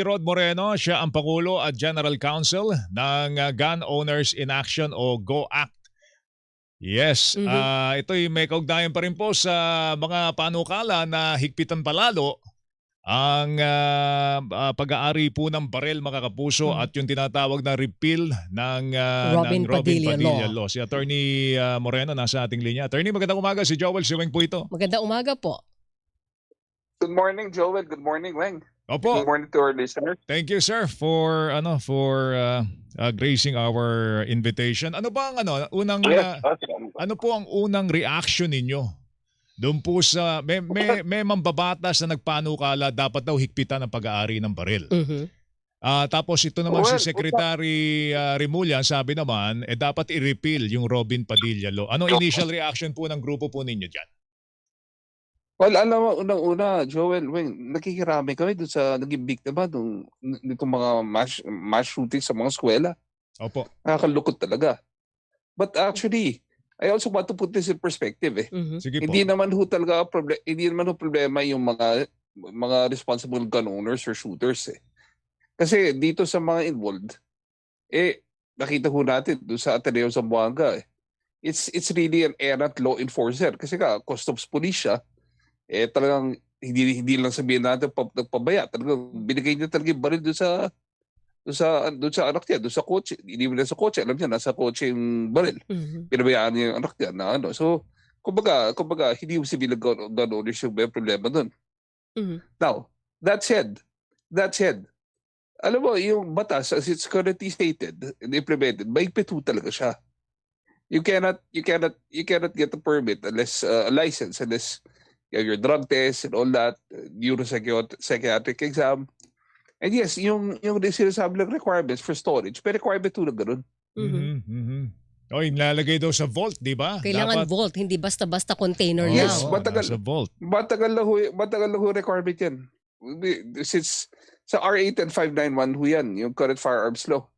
Rod Moreno, siya ang Pangulo at General Counsel ng Gun Owners in Action o GOACT. Yes, Mhm. ito'y may kaugnayan pa rin po sa mga panukala na higpitan palalo ang pag-aari po ng barel, mga kapuso, Mhm. at yung tinatawag na repeal ng Robin Robin Padilla Padilla Law. Law. Si Attorney Moreno nasa ating linya. Attorney, magandang umaga. Si Joel Siweng po ito. Magandang umaga po. Good morning, Joel. Good morning, Weng. Good Opo. morning to our listeners. Thank you, sir, for gracing our invitation. Ano ba ang ano po ang unang reaction ninyo doon po sa may mambabatas na nagpanukala dapat daw higpitan ang pag-aari ng baril. Mhm. Tapos ito naman si Well, Secretary Remulla, sabi naman dapat i-repeal yung Robin Padilla Law. Ano initial reaction po ng grupo po ninyo diyan? Well, alam mo, unang-una, Joel, Weng, nakikirami kami doon sa naging biktima nitong mga mass shooting sa mga eskwela. Opo. Nakakalungkot talaga. But actually, I also want to put this in perspective. Mhm. Sige po. Hindi naman ho talaga problema yung mga responsible gun owners or shooters. Kasi dito sa mga involved, nakita ho natin doon sa Ateneo Zamboanga, it's really an errant law enforcer. Kasi customs police siya, talagang hindi lang sabihin natin nagpabaya. Talagang binigay niya talaga yung baril doon sa anak niya, doon sa kotse. Hindi mo na sa kotse, alam niya, nasa kotse yung baril. Mhm. Pinabayaan niya yung anak niya na ano. So, kumbaga hindi yung civil gun owners yung may problema doon. Mhm. Now, that said, alam mo, yung batas, as it's currently stated and implemented, mahigpit ho talaga siya. You cannot get a permit unless a license unless you have your drug test and all that, neuropsychiatric exam. And yes, yung sinasabi lang requirements for storage, may requirement to na ganun. Mhm. Oy, nilalagay daw sa vault, di ba? Kailangan Dapat vault, hindi basta-basta container Yes, lang. nasa vault. Matagal na ho requirement yan. Since sa RA 10591 ho yan, yung current firearms law.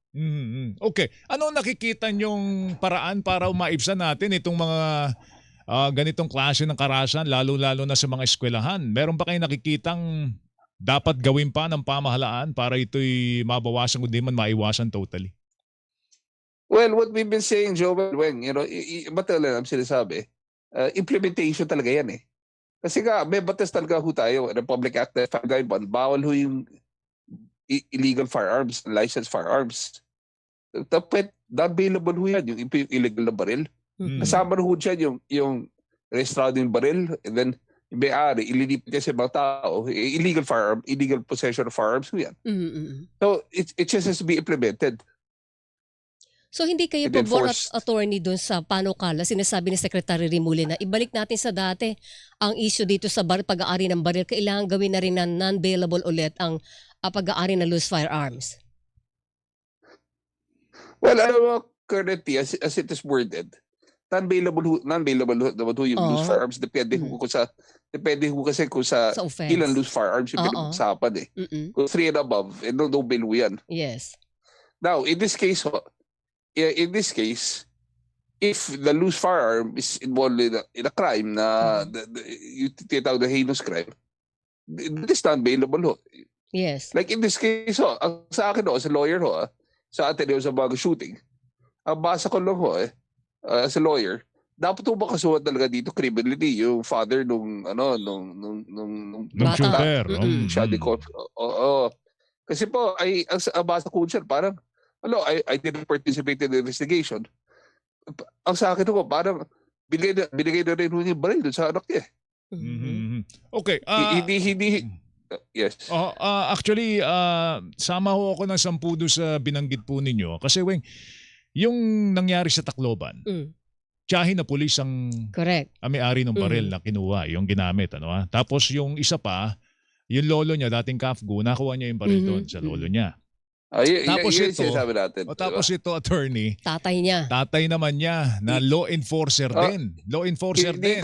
Okay. Ano nakikita nyong paraan para maibsan natin itong mga ganitong klase ng karahasan, lalo-lalo na sa mga eskwelahan? Meron ba kayong nakikitang dapat gawin pa ng pamahalaan para ito'y mabawasan kundi man maiwasan totally? Well, what we've been saying, Joel, Weng, matagal na sinasabi, implementation talaga yan . Kasi may batas talaga ho tayo, Republic Act 591, bawal ho yung illegal firearms, licensed firearms. Tapos, available ho yan, yung illegal na baril. Mhm. Kasama na ho dyan yung registrado yung baril, and then yung may-ari, ililipit niya sa mga tao, illegal possession of firearms ho yan. Mhm. So, it just has to be implemented. So hindi kayo And pabor at enforced. attorney doon sa panukala, sinasabi ni Secretary Remulla na ibalik natin sa dati ang issue dito sa pag-aari ng baril. Kailangan gawin na rin na non-bailable ulit ang pag-aari ng loose firearms. Well, alam mo, currently, as it is worded, non-bailable naman ho yung loose Oo. firearms. Depende ho kasi kung sa Sa offense. ilan loose firearms yung Oo. pinag-usapan . Mhm. Kung 3 and above, no bail ho yan. Yes. Now, in this case, if the loose firearm is involved in a crime na yung tinatawag na heinous crime, it is non-bailable ho. Yes. Like in this case, ang sa akin as a lawyer sa Ateneo sa mga shooting, ang basa ko lang as a lawyer, dapat ho makasuhan talaga dito criminally yung father nung Bata. shooter. Mm-mm. siya di ko. Oo. Kasi po ang basa ko dyan parang I didn't participate in the investigation. Ang sa akin ho parang binigay na rin ho yung baril dun sa anak niya. Mhm. Okay. Hindi yes. Actually, sama ho ako ng 10 doon sa binanggit po ninyo. Kasi yung nangyari sa Tacloban, Mm. tiyahin na pulis ang Correct. may-ari ng baril na kinuha, yung ginamit. Tapos yung isa pa, yung lolo niya, dating Kafgu, nakuha niya yung baril doon sa lolo niya. Tapos Yun ito, sinasabi natin. Tapos ito, attorney, Tatay niya. tatay naman niya na law enforcer din. Law enforcer din.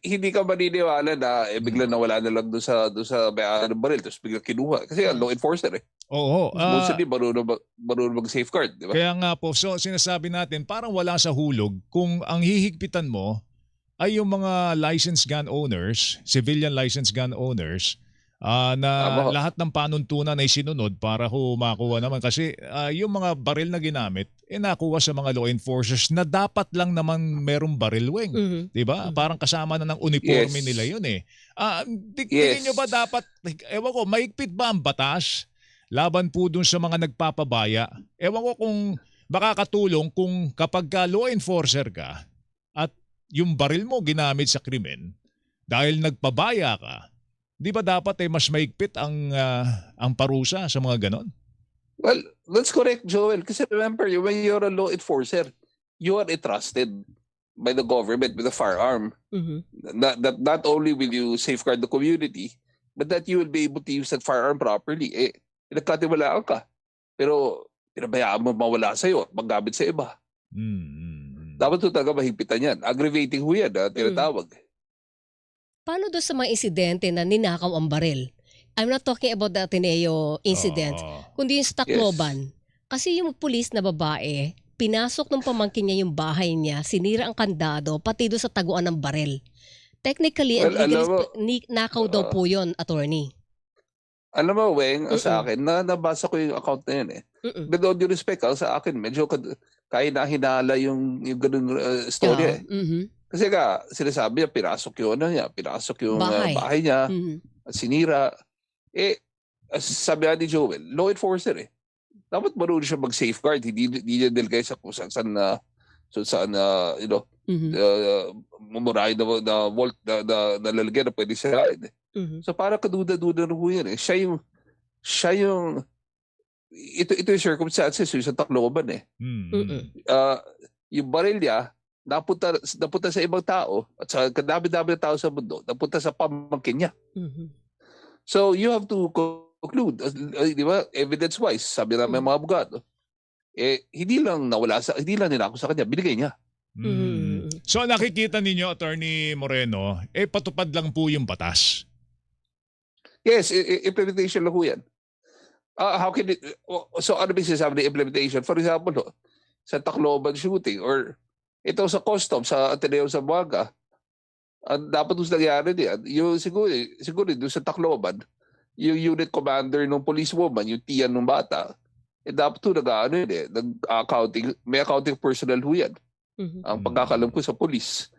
Hindi ka maniniwala na bigla nawala na lang doon sa may-ari ng baril tapos bigla kinuha. Kasi law enforcer . Oo. Mostly marunong mag-safeguard, di ba? Kaya nga po, so sinasabi natin, parang wala sa hulog kung ang hihigpitan mo ay yung mga licensed gun owners, civilian licensed gun owners, na Tama ho. lahat ng panuntunan ay sinunod para makuha naman. Kasi yung mga baril na ginamit, nakuha sa mga law enforcers na dapat lang naman merong baril, Weng. Mhm. 'Di ba? Mhm. Parang kasama na ng uniforme Yes. nila 'yun eh. Yes. Tingin nyo ba dapat, ewan ko, mahigpit ba ang batas laban po dun sa mga nagpapabaya? Ewan ko kung baka katulong kung kapag law enforcer ka at yung baril mo ginamit sa krimen dahil nagpabaya ka, di ba dapat mas mahigpit ang parusa sa mga ganon? Well, that's correct, Joel. Kasi remember, when you're a law enforcer, you are entrusted by the government with a firearm. Mhm. Not only will you safeguard the community, but that you will be able to use that firearm properly. Pinagkatiwalaan ka. Pero pinabayaan mo mawala sa'yo at maggamit sa iba. Dapat ito talaga mahigpitan yan. Aggravating ho yan, tinatawag. Paano doon sa mga insidente na ninakaw ang baril? I'm not talking about the Ateneo incident, kundi yung sa Tacloban. Kasi yung pulis na babae, pinasok ng pamangkin niya yung bahay niya, sinira ang kandado, pati doon sa taguan ng baril. Technically, Well, alam mo, nakaw daw po yun, attorney. Alam mo, Weng, sa akin, nabasa ko yung account na yun eh. With all due respect, sa akin, medyo kaya na hinala yung ganun story eh. Kasi sinasabi niya, pinasok yung bahay niya, sinira. Sabi ni Joel, law enforcer eh. Dapat marunong siya mag-safeguard, hindi niya nilagay sa kung saan mumurahin na vault na lalagyan na pwede sirain eh. So para kaduda-duda na po yan eh. Siya yung ito yung circumstances yung sa Tacloban eh. Yung baril niya napunta sa ibang tao at sa kadami-dami ng tao sa mundo, napunta sa pamangkin niya. So you have to conclude, di ba, evidence-wise, sabi namin mga abogado, hindi lang ninako sa kanya, binigay niya. So nakikita ninyo, Attorney Moreno, patupad lang po yung batas. Yes, implementation lang po yan. How can it, so ano ba sinasabi ng implementation? For example, sa Tacloban shooting or ito sa Customs, sa Ateneo sa Buanga, dapat yung nangyari diyan, yung siguro doon sa Tacloban, yung unit commander ng policewoman, yung tiyan ng bata, dapat ito nag-accounting, may accounting personnel ho yan. Ang pagkakalam ko sa police.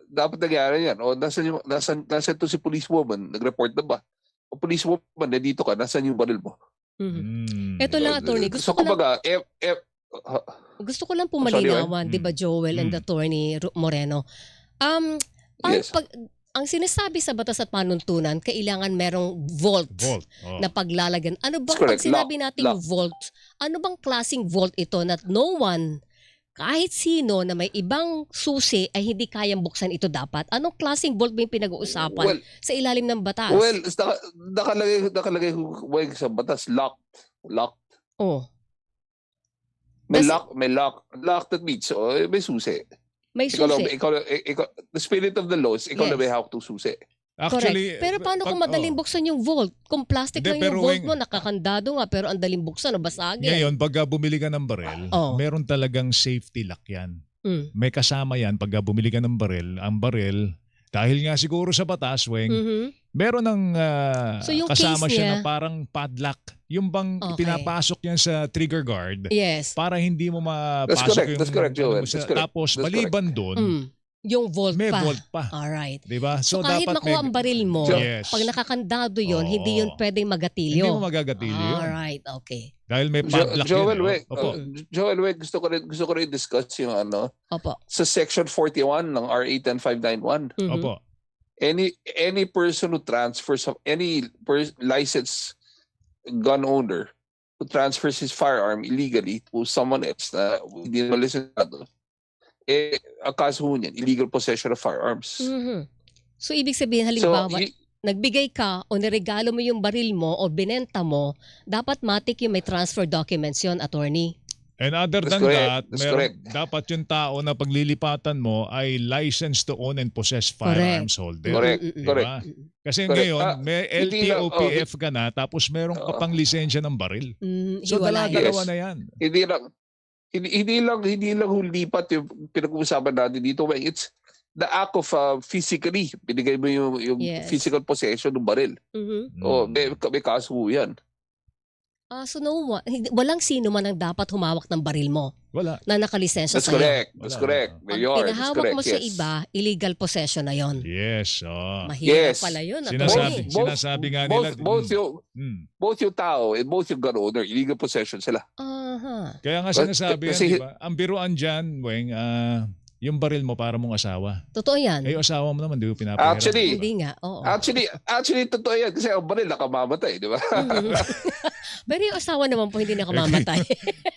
Dapat nangyari yan. O nasan to si policewoman? Nag-report na ba? O policewoman, nandito ka, nasan yung baril mo? Ito lang, attorney. Gusto ko lang po malinawan, di ba, Joel and Attorney Moreno? Yes. Ang sinasabi sa batas at panuntunan, kailangan merong vault. Na paglalagyan. Ano bang pag sinabi natin vault, ano bang klaseng vault ito na no one, kahit sino na may ibang susi ay hindi kayang buksan ito dapat? Anong klaseng vault ba yung pinag-uusapan sa ilalim ng batas? Well, nakalagay sa batas, locked. Oh. May lock. Lock that means, may susi. May susi. The spirit of the laws, ikaw na may hawak ng susi. Actually, correct. Pero paano kung madaling buksan yung vault? Kung plastic lang yung vault mo, nakakandado nga, pero ang daling buksan o basagin. Ngayon, pag bumili ka ng baril, meron talagang safety lock yan. May kasama yan pag bumili ka ng baril. Ang baril, dahil nga siguro sa batas, Weng, meron ng so kasama siya niya, na parang padlock. Yung bang pinapasok yan sa trigger guard para hindi mo mapasok That's correct, Joel. Tapos, maliban doon, yung vault may pa. vault pa. Alright. Diba? So kahit dapat makuha ang baril mo, pag nakakandado yon, hindi yun pwedeng magatilyo. Hindi mo magagatilyo yun. Alright, okay. Dahil may padlock Joel, gusto ko rin discuss yung sa section 41 ng RA 10591. Opo. Any person who transfers any licensed gun owner who transfers his firearm illegally to someone else na hindi naman lisensyado, ang kaso niyan, illegal possession of firearms. So ibig sabihin, halimbawa, nagbigay ka o niregalo mo yung baril mo o binenta mo, dapat matik yung may transfer documents yon, attorney. And other than that, dapat yung tao na paglilipatan mo ay licensed to own and possess firearms holder. Correct. Kasi ngayon, may LTOPF ka na, tapos meron ka pang lisensya ng baril. So dalawa na yan. Hindi lang lipat yung pinag-uusapan natin dito. the act of physically, binigay mo yung Yes. physical possession ng baril. Mhm. O, may kaso yan. So walang sino man ang dapat humawak ng baril mo Wala. na nakalisensya That's sa'yo. correct. That's Wala. correct. Pag Mayor, that's pinahawak correct. mo sa Yes. iba, illegal possession na yon. Yes. Mahirap Yes. pala yun. Sinasabi, attorney. sinasabi nga nila. Both yung tao and both yung gun owner, illegal possession sila. Aha. Kaya nga But- sinasabi yan, kasi- di ba? Ang biruan dyan, Weng, yung baril mo para mong asawa. Totoo yan. Eh, yung asawa mo naman, di ba pinapahiram? Actually, Hindi nga. Oo. actually, totoo yan kasi ang baril nakamamatay, di ba? Mhm. Pero yung asawa naman po hindi nakamamatay.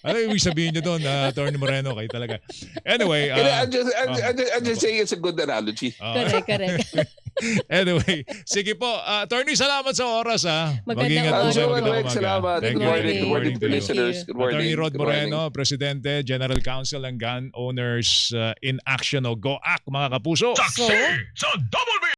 Ano ibig sabihin nyo doon, Attorney Moreno? Kayo talaga. Anyway, I'm just saying it's a good analogy. Correct. Anyway, sige po. Attorney, salamat sa oras. Magandang Mag-ingat po umaga. kayo. Magandang Weng, umaga. salamat. Thank Good you. morning. Good morning to to you. listeners. Good morning. Attorney Rod Good morning. Moreno, Presidente, General Counsel ng Gun Owners in Action o GOAC, mga kapuso. So, sa Double B!